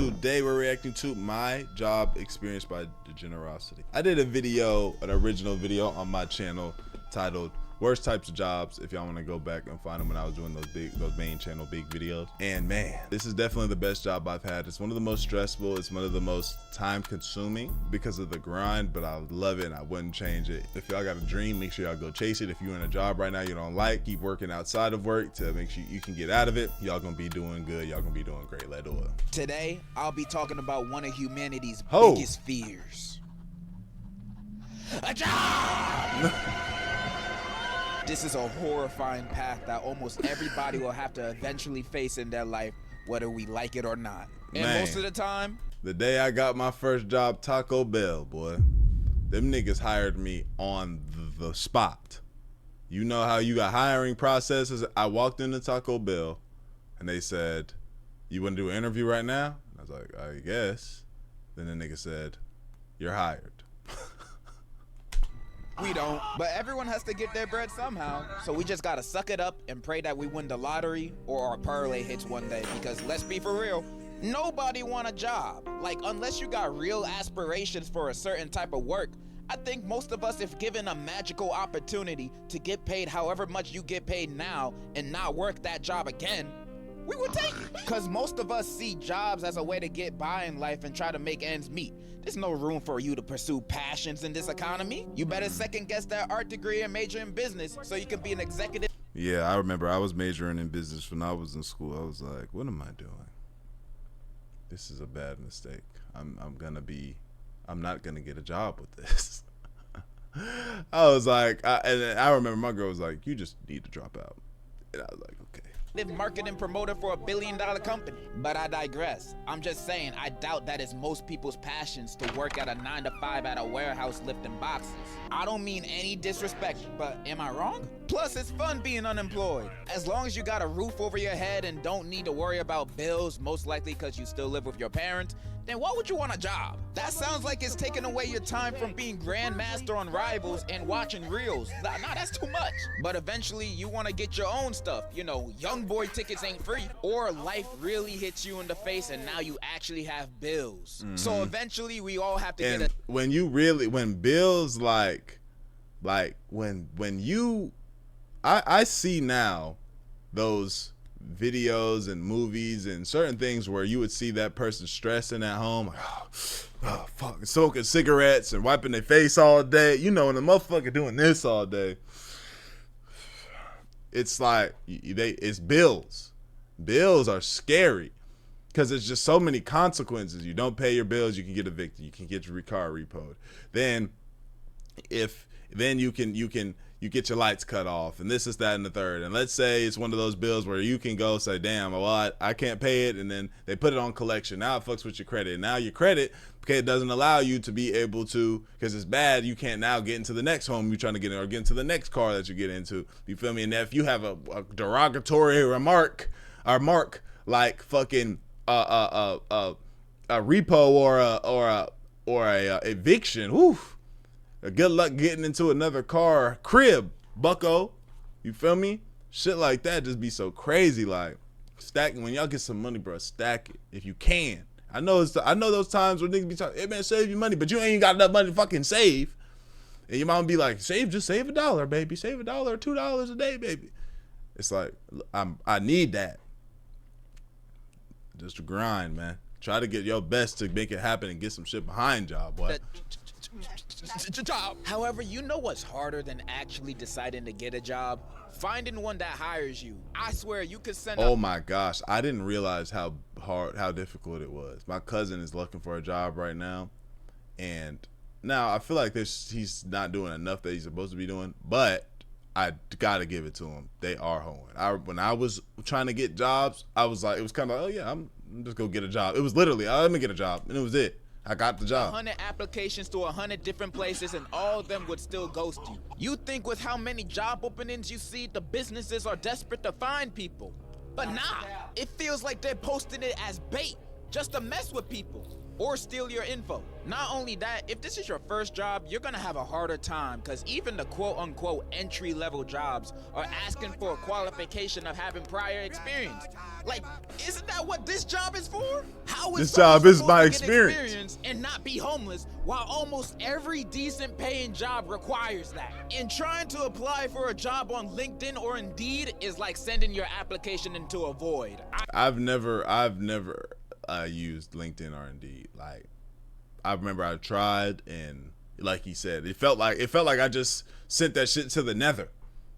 Today we're reacting to my job experience by Generosity. I did a video, an original video on my channel titled Worst Types of Jobs, if y'all want to go back and find them when I was doing those main channel big videos. And man, this is definitely the best job I've had. It's one of the most stressful, it's one of the most time consuming because of the grind, but I love it and I wouldn't change it. If y'all got a dream, make sure y'all go chase it. If you're in a job right now you don't like, keep working outside of work to make sure you can get out of it. Y'all gonna be doing good, y'all gonna be doing great. Let's do it. Today I'll be talking about one of humanity's Oh. biggest fears: a job. This is a horrifying path that almost everybody will have to eventually face in their life, whether we like it or not. And Man. most of the time, The day I got my first job, Taco Bell, boy, them niggas hired me on the spot. You know how you got hiring processes? I walked into Taco Bell and they said, "You want to do an interview right now?" And I was like, "I guess." Then the nigga said, "You're hired." we don't. But everyone has to get their bread somehow. So we just gotta suck it up and pray that we win the lottery or our parlay hits one day. Because let's be for real, nobody want a job. Like, unless you got real aspirations for a certain type of work, I think most of us, if given a magical opportunity to get paid however much you get paid now and not work that job again, we would take it. Because most of us see jobs as a way to get by in life and try to make ends meet. There's no room for you to pursue passions in this economy. You better second guess that art degree and major in business so you can be an executive. Yeah, I remember I was majoring in business when I was in school. I was like, what am I doing? This is a bad mistake. I'm not gonna get a job with this. I was like, and I remember my girl was like, you just need to drop out. And I was like, okay. Marketing promoter for $1 billion company. But I digress. I'm just saying, I doubt that is most people's passions to work at a 9-to-5 at a warehouse lifting boxes. I don't mean any disrespect, but am I wrong? Plus, it's fun being unemployed. As long as you got a roof over your head and don't need to worry about bills, most likely because you still live with your parents, then why would you want a job? That sounds like it's taking away your time from being grandmaster on Rivals and watching reels. Nah, that's too much. But eventually you want to get your own stuff. You know, young boy tickets ain't free. Or life really hits you in the face and now you actually have bills. So eventually we all have to And get a... when bills I see now those videos and movies and certain things where you would see that person stressing at home, like, oh fuck, smoking cigarettes and wiping their face all day, you know, and the motherfucker doing this all day. It's like it's bills. Bills are scary because there's just so many consequences. You don't pay your bills, you can get evicted, you can get your car repoed. Then you get your lights cut off and this is that and the third. And let's say it's one of those bills where you can go say, damn, well, I can't pay it, and then they put it on collection. Now it fucks with your credit. And now your credit, okay, it doesn't allow you to be able to, because it's bad, you can't now get into the next home you're trying to get in or get into the next car that you get into. You feel me? And if you have a derogatory remark or mark like fucking a repo or a eviction, whew. Good luck getting into another car, crib, bucko. You feel me? Shit like that just be so crazy. Like, stacking, when y'all get some money, bro, stack it if you can. I know those times where niggas be talking, hey man, save your money, but you ain't got enough money to fucking save. And your mom be like, just save $1, baby. Save $1 or $2 a day, baby. It's like, I need that. Just to grind, man. Try to get your best to make it happen and get some shit behind y'all, boy. However, you know what's harder than actually deciding to get a job? Finding one that hires you. I swear you could send Oh my gosh, I didn't realize how difficult it was. My cousin is looking for a job right now, and now I feel like he's not doing enough that he's supposed to be doing, but I gotta give it to him. They are hoeing. When I was trying to get jobs, I was like, it was kind of like, oh yeah, I'm just gonna get a job. It was literally, let me get a job, and it was it. I got the job. 100 applications to 100 different places and all of them would still ghost you. You think with how many job openings you see, the businesses are desperate to find people. But nah, it feels like they're posting it as bait, just to mess with people. or steal your info. Not only that, if this is your first job, you're gonna have a harder time because even the quote-unquote entry-level jobs are asking for a qualification of having prior experience. Like, isn't that what this job is for? How is This job is my supposed to get experience and not be homeless while almost every decent paying job requires that? And trying to apply for a job on LinkedIn or Indeed is like sending your application into a void. I've never used LinkedIn or Indeed. Like, I remember I tried, and like he said, it felt like I just sent that shit to the nether.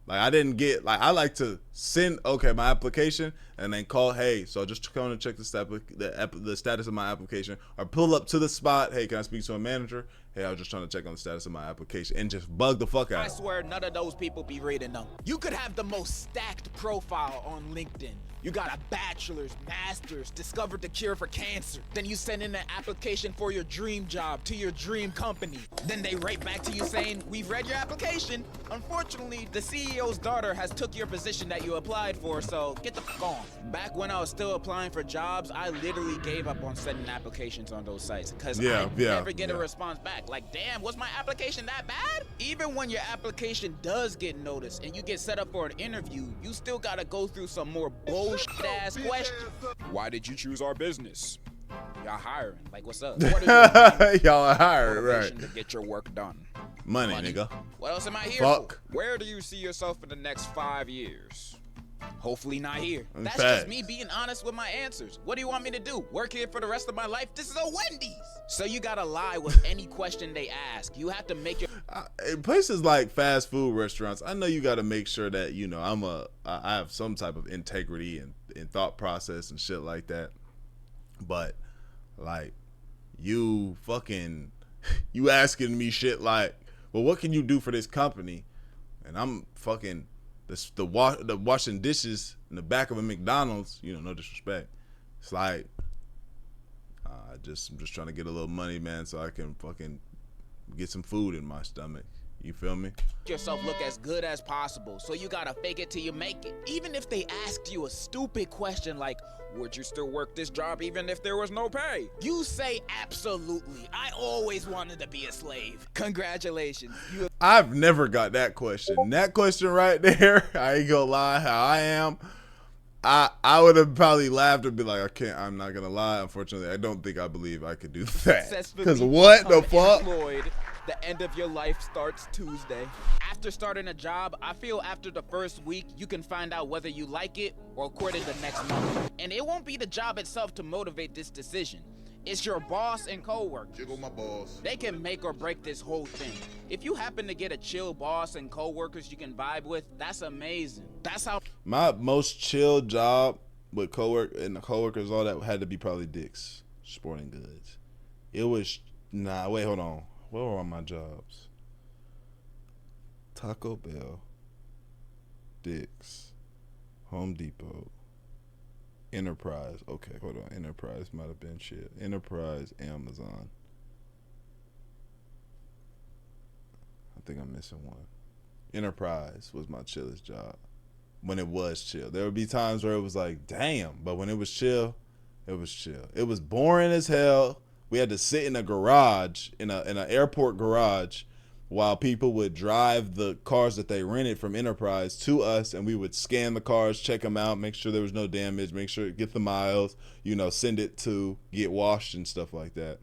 Like, I didn't get, like, I like to send, okay, my application, and then call, hey, so just come and check the status of my application, or pull up to the spot, hey, can I speak to a manager? Hey, I was just trying to check on the status of my application, and just bug the fuck out. I swear none of those people be reading them. You could have the most stacked profile on LinkedIn. You got a bachelor's, master's, discovered the cure for cancer. Then you send in an application for your dream job to your dream company. Then they write back to you saying, we've read your application. Unfortunately, the CEO's daughter has took your position that you applied for, so get the fuck on. Back when I was still applying for jobs, I literally gave up on sending applications on those sites because I never get a response back. Like, damn, was my application that bad? Even when your application does get noticed and you get set up for an interview, you still gotta go through some more bullshit ass questions. Why did you choose our business? Y'all hiring. Like, what's up? What is y'all are hiring, right? To get your work done. Money, nigga. What else am I here for? Where do you see yourself in the next 5 years? Hopefully not here. That's just me being honest with my answers. What do you want me to do? Work here for the rest of my life? This is a Wendy's. So you gotta lie with any question they ask. You have to make your in places like fast food restaurants, I know you gotta make sure that, you know, I have some type of integrity and thought process and shit like that. But like, you asking me shit like, well, what can you do for this company? And I'm fucking the washing dishes in the back of a McDonald's, you know, no disrespect. It's like, I'm just trying to get a little money, man, so I can fucking get some food in my stomach. You feel me? Yourself look as good as possible, so you gotta fake it till you make it. Even if they asked you a stupid question like, would you still work this job even if there was no pay? You say absolutely. I always wanted to be a slave. Congratulations. I've never got that question. That question right there, I ain't gonna lie, how I am, I would have probably laughed and be like, I'm not gonna lie, unfortunately, I don't think I believe I could do that. Because what the fuck? The end of your life starts Tuesday. After starting a job, I feel after the first week, you can find out whether you like it or quit it the next month. And it won't be the job itself to motivate this decision. It's your boss and coworkers. Jiggle my balls. They can make or break this whole thing. If you happen to get a chill boss and coworkers you can vibe with, that's amazing. That's how my most chill job with coworkers, all that had to be probably Dick's Sporting Goods. It was wait, hold on. What were all my jobs? Taco Bell, Dick's, Home Depot, Enterprise. Okay, hold on. Enterprise might have been shit. Enterprise, Amazon. I think I'm missing one. Enterprise was my chillest job. When it was chill. There would be times where it was like, damn. But when it was chill, it was chill. It was boring as hell. We had to sit in a garage, in an airport garage, while people would drive the cars that they rented from Enterprise to us, and we would scan the cars, check them out, make sure there was no damage, make sure get the miles, you know, send it to get washed and stuff like that.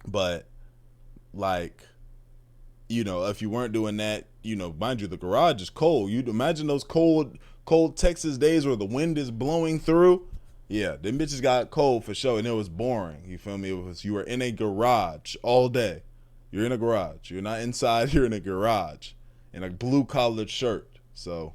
But like, you know, if you weren't doing that, you know, mind you, the garage is cold. You'd imagine those cold Texas days where the wind is blowing through. Yeah, them bitches got cold for sure, and it was boring. You feel me? You were in a garage all day. You're in a garage. You're not inside. You're in a garage in a blue-collared shirt. So,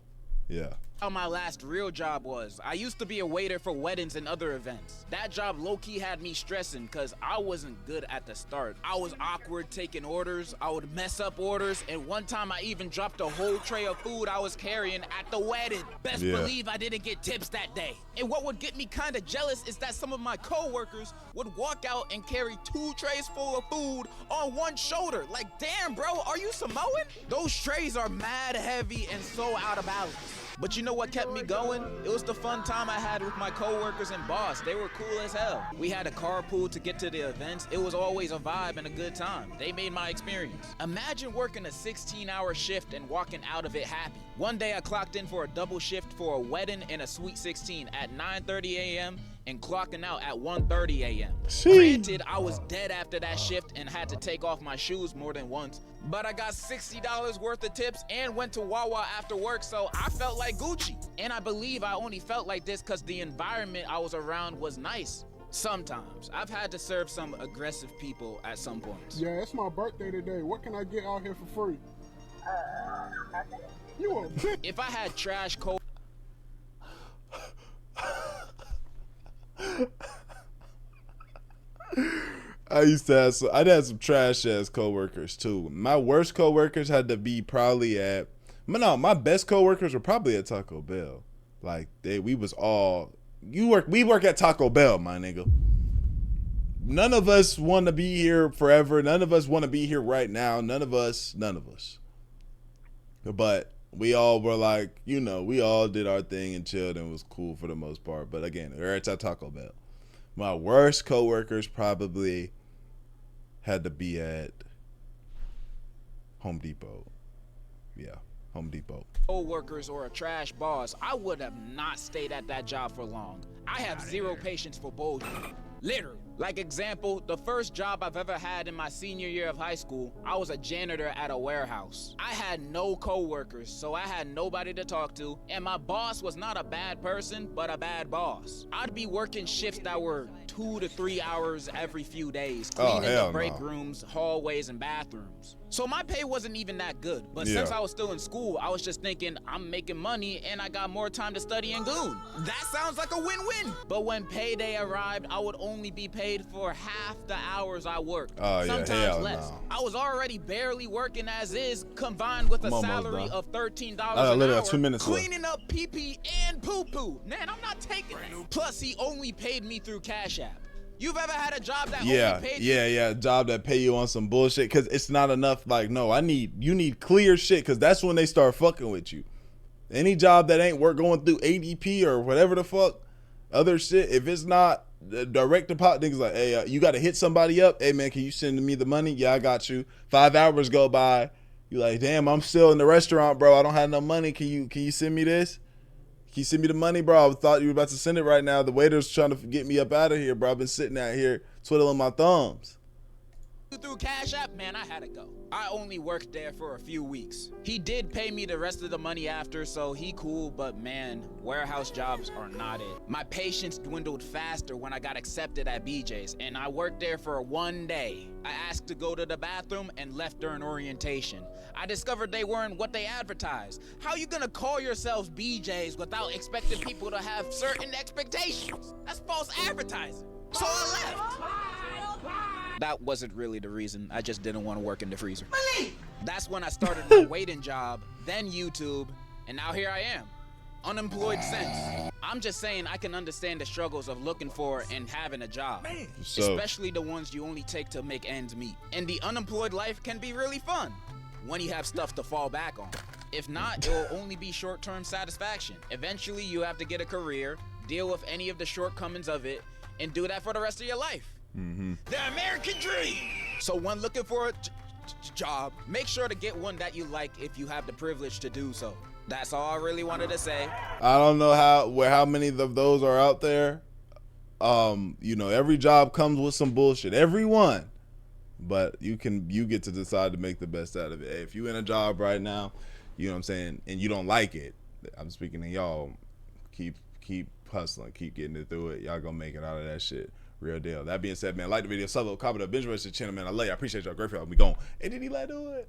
yeah. How my last real job was. I used to be a waiter for weddings and other events. That job low-key had me stressing because I wasn't good at the start. I was awkward taking orders. I would mess up orders, and one time I even dropped a whole tray of food I was carrying at the wedding. Best believe I didn't get tips that day. And what would get me kind of jealous is that some of my co-workers would walk out and carry 2 trays full of food on one shoulder. Like, damn, bro, are you Samoan? Those trays are mad heavy and so out of balance. But you know what kept me going? It was the fun time I had with my coworkers and boss. They were cool as hell. We had a carpool to get to the events. It was always a vibe and a good time. They made my experience. Imagine working a 16-hour shift and walking out of it happy. One day I clocked in for a double shift for a wedding and a Sweet 16 at 9:30 a.m. and clocking out at 1:30 a.m. Granted, I was dead after that shift and had to take off my shoes more than once, but I got $60 worth of tips and went to Wawa after work, so I felt like Gucci. And I believe I only felt like this because the environment I was around was nice. Sometimes. I've had to serve some aggressive people at some points. Yeah, it's my birthday today. What can I get out here for free? You a bitch. If I had trash cold I'd had some trash ass coworkers too. My worst coworkers had to be probably at, my best coworkers were probably at Taco Bell. Like we work at Taco Bell, my nigga. None of us want to be here forever. None of us want to be here right now. None of us. But we all were like, we all did our thing and chilled and was cool for the most part. But again, we're at Taco Bell. My worst coworkers probably had to be at Home Depot. Yeah, Home Depot. Co-workers or a trash boss, I would have not stayed at that job for long. I have zero patience for bullshit. Literally. Like example, the first job I've ever had in my senior year of high school, I was a janitor at a warehouse. I had no co-workers, so I had nobody to talk to, and my boss was not a bad person, but a bad boss. I'd be working shifts that were 2 to 3 hours every few days, cleaning the break rooms, hallways, and bathrooms. So my pay wasn't even that good, but since I was still in school, I was just thinking, I'm making money and I got more time to study and goon. That sounds like a win-win. But when payday arrived, I would only be paid for half the hours I worked, sometimes less. I was already barely working as is, combined with a salary of $13 an hour, 2 minutes cleaning up pee-pee and poo-poo. Man, I'm not taking that. Plus, he only paid me through Cash App. You've ever had a job that only paid you? Yeah, job that pay you on some bullshit because it's not enough. Like, no, you need clear shit because that's when they start fucking with you. Any job that ain't going through ADP or whatever the fuck, other shit, if it's not direct deposit, niggas like, hey, you got to hit somebody up. Hey, man, can you send me the money? Yeah, I got you. 5 hours go by. You like, damn, I'm still in the restaurant, bro. I don't have no money. Can you send me this? Can you send me the money, bro? I thought you were about to send it right now. The waiter's trying to get me up out of here, bro. I've been sitting out here twiddling my thumbs. Through Cash App, man, I had to go. I only worked there for a few weeks. He did pay me the rest of the money after, so he cool, but man, warehouse jobs are not it. My patience dwindled faster when I got accepted at BJ's, and I worked there for 1 day. I asked to go to the bathroom and left during orientation. I discovered they weren't what they advertised. How you gonna call yourselves BJ's without expecting people to have certain expectations? That's false advertising. So I left. That wasn't really the reason. I just didn't want to work in the freezer. That's when I started my waiting job, then YouTube, and now here I am. Unemployed since. I'm just saying I can understand the struggles of looking for and having a job. Especially the ones you only take to make ends meet. And the unemployed life can be really fun when you have stuff to fall back on. If not, it will only be short-term satisfaction. Eventually, you have to get a career, deal with any of the shortcomings of it, and do that for the rest of your life. The American dream! So when looking for a job, make sure to get one that you like if you have the privilege to do so. That's all I really wanted to say. I don't know how many of those are out there. Every job comes with some bullshit. Every one. But you get to decide to make the best out of it. Hey, if you in a job right now, you know what I'm saying, and you don't like it, I'm speaking to y'all, keep hustling, keep getting it through it. Y'all gonna make it out of that shit. Real deal. That being said, man, like the video, sub, comment, binge watch the channel, man. I love you. I appreciate y'all. Great for y'all. We gone. Hey, did he let do it?